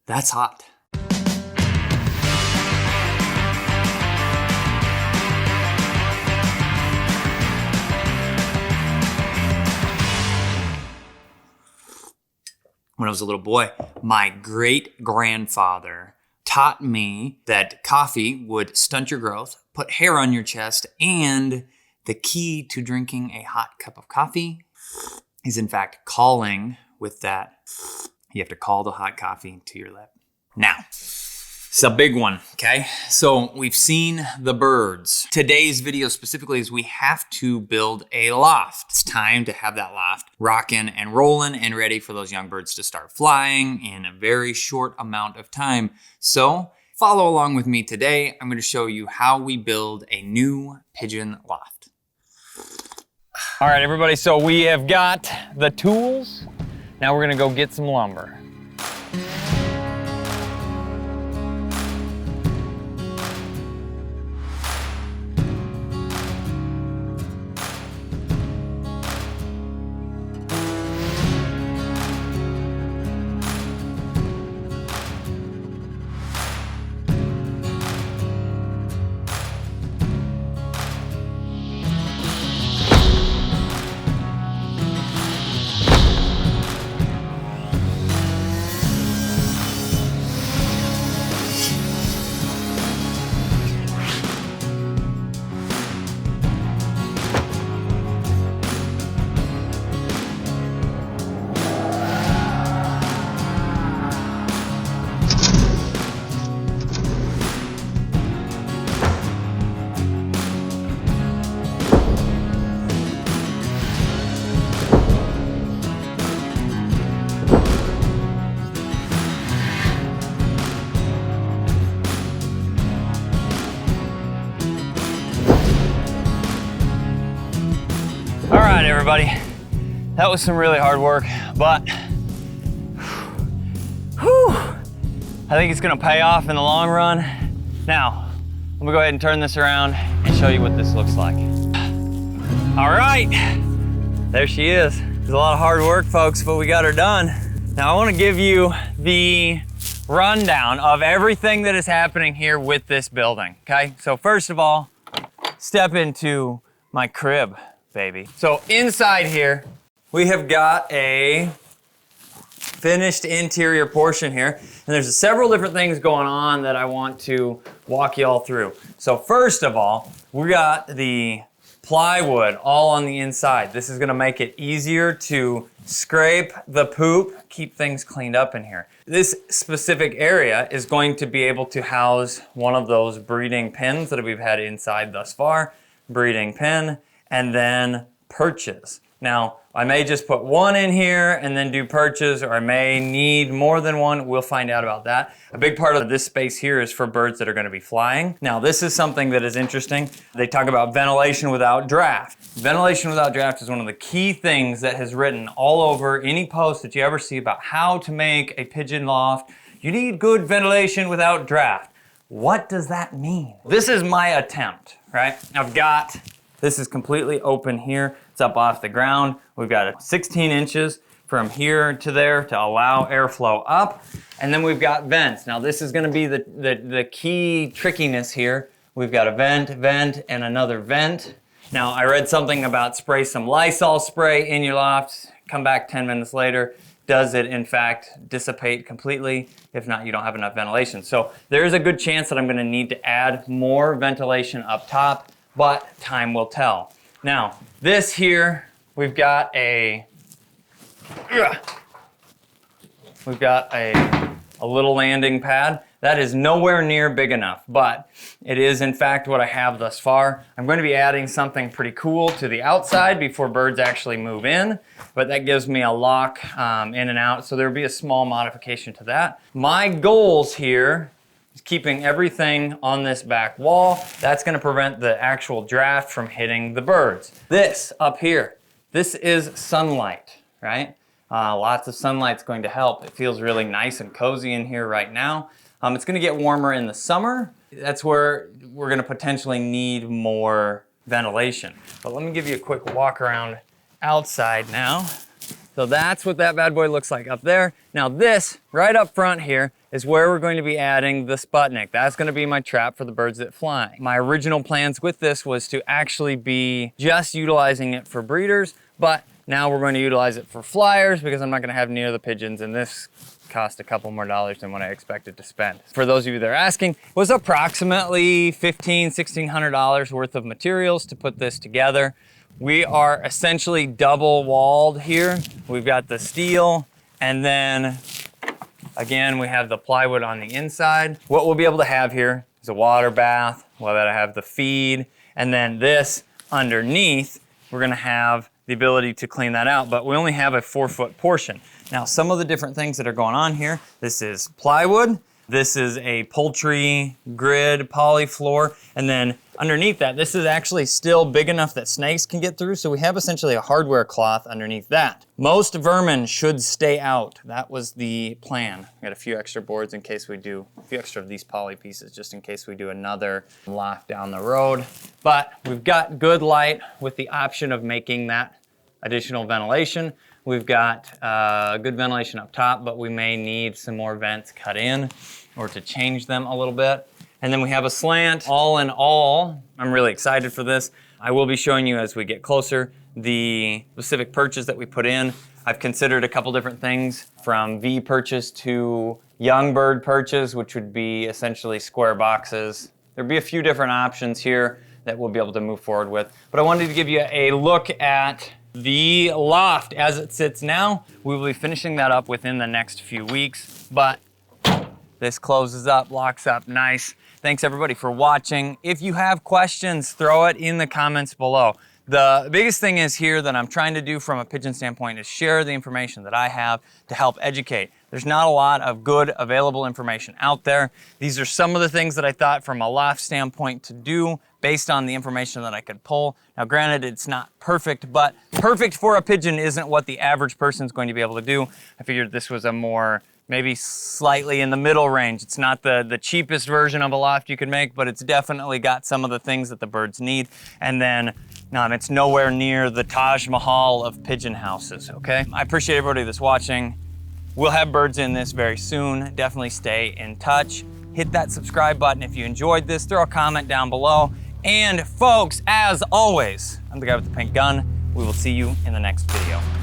That's hot. When I was a little boy, my great-grandfather taught me that coffee would stunt your growth, put hair on your chest, and the key to drinking a hot cup of coffee is in fact calling with that. You have to call the hot coffee to your lip. Now, it's a big one, okay? So we've seen the birds. Today's video specifically is we have to build a loft. It's time to have that loft rocking and rolling and ready for those young birds to start flying in a very short amount of time. So follow along with me today. I'm going to show you how we build a new pigeon loft. All right, everybody, so we have got the tools. Now we're gonna go get some lumber. All right, everybody, that was some really hard work, but I think it's gonna pay off in the long run. Now, I'm gonna go ahead and turn this around and show you what this looks like. All right, there she is. It's a lot of hard work, folks, but we got her done. Now, I wanna give you the rundown of everything that is happening here with this building, okay? So first of all, step into my crib, baby. So inside here, we have got a finished interior portion here. And there's several different things going on that I want to walk you all through. So first of all, we got the plywood all on the inside. This is gonna make it easier to scrape the poop, keep things cleaned up in here. This specific area is going to be able to house one of those breeding pens that we've had inside thus far, breeding pen, and then perches. Now, I may just put one in here and then do perches, or I may need more than one. We'll find out about that. A big part of this space here is for birds that are gonna be flying. Now, this is something that is interesting. They talk about ventilation without draft. Ventilation without draft is one of the key things that has written all over any post that you ever see about how to make a pigeon loft. You need good ventilation without draft. What does that mean? This is my attempt, right? This is completely open here. It's up off the ground. We've got 16 inches from here to there to allow airflow up. And then we've got vents. Now this is gonna be the key trickiness here. We've got a vent, and another vent. Now I read something about spray some Lysol spray in your loft, come back 10 minutes later. Does it in fact dissipate completely? If not, you don't have enough ventilation. So there is a good chance that I'm gonna need to add more ventilation up top, but time will tell. Now, this here, we've got a little landing pad. That is nowhere near big enough, but it is in fact what I have thus far. I'm going to be adding something pretty cool to the outside before birds actually move in, but that gives me a lock in and out, so there'll be a small modification to that. My goals here is keeping everything on this back wall. That's gonna prevent the actual draft from hitting the birds. This up here, this is sunlight, right? Lots of sunlight's going to help. It feels really nice and cozy in here right now. It's gonna get warmer in the summer. That's where we're gonna potentially need more ventilation. But let me give you a quick walk around outside now. So that's what that bad boy looks like up there. Now this, right up front here, is where we're going to be adding the Sputnik. That's going to be my trap for the birds that fly. My original plans with this was to actually be just utilizing it for breeders, but now we're going to utilize it for flyers because I'm not going to have near the pigeons, and this cost a couple more dollars than what I expected to spend. For those of you that are asking, it was approximately $1,600 worth of materials to put this together. We are essentially double walled here. We've got the steel, and then again, we have the plywood on the inside. What we'll be able to have here is a water bath. We'll have the feed, and then this underneath, we're gonna have the ability to clean that out, but we only have a 4-foot portion. Now, some of the different things that are going on here, this is plywood, this is a poultry grid poly floor, and then underneath that, this is actually still big enough that snakes can get through, so we have essentially a hardware cloth underneath that. Most vermin should stay out. That was the plan. We got a few extra boards in case we do, a few extra of these poly pieces just in case we do another loft down the road. But we've got good light with the option of making that additional ventilation. We've got good ventilation up top, but we may need some more vents cut in or to change them a little bit. And then we have a slant. All in all, I'm really excited for this. I will be showing you as we get closer the specific perches that we put in. I've considered a couple different things from V perches to young bird perches, which would be essentially square boxes. There'd be a few different options here that we'll be able to move forward with. But I wanted to give you a look at the loft as it sits now. We will be finishing that up within the next few weeks, but this closes up, locks up nice. Thanks everybody for watching. If you have questions, throw it in the comments below. The biggest thing is here that I'm trying to do from a pigeon standpoint is share the information that I have to help educate. There's not a lot of good available information out there. These are some of the things that I thought from a loft standpoint to do based on the information that I could pull. Now granted, it's not perfect, but perfect for a pigeon isn't what the average person's going to be able to do. I figured this was a more, maybe slightly in the middle range. It's not the cheapest version of a loft you could make, but it's definitely got some of the things that the birds need. And then it's nowhere near the Taj Mahal of pigeon houses, okay? I appreciate everybody that's watching. We'll have birds in this very soon. Definitely stay in touch. Hit that subscribe button if you enjoyed this. Throw a comment down below. And folks, as always, I'm the guy with the pink gun. We will see you in the next video.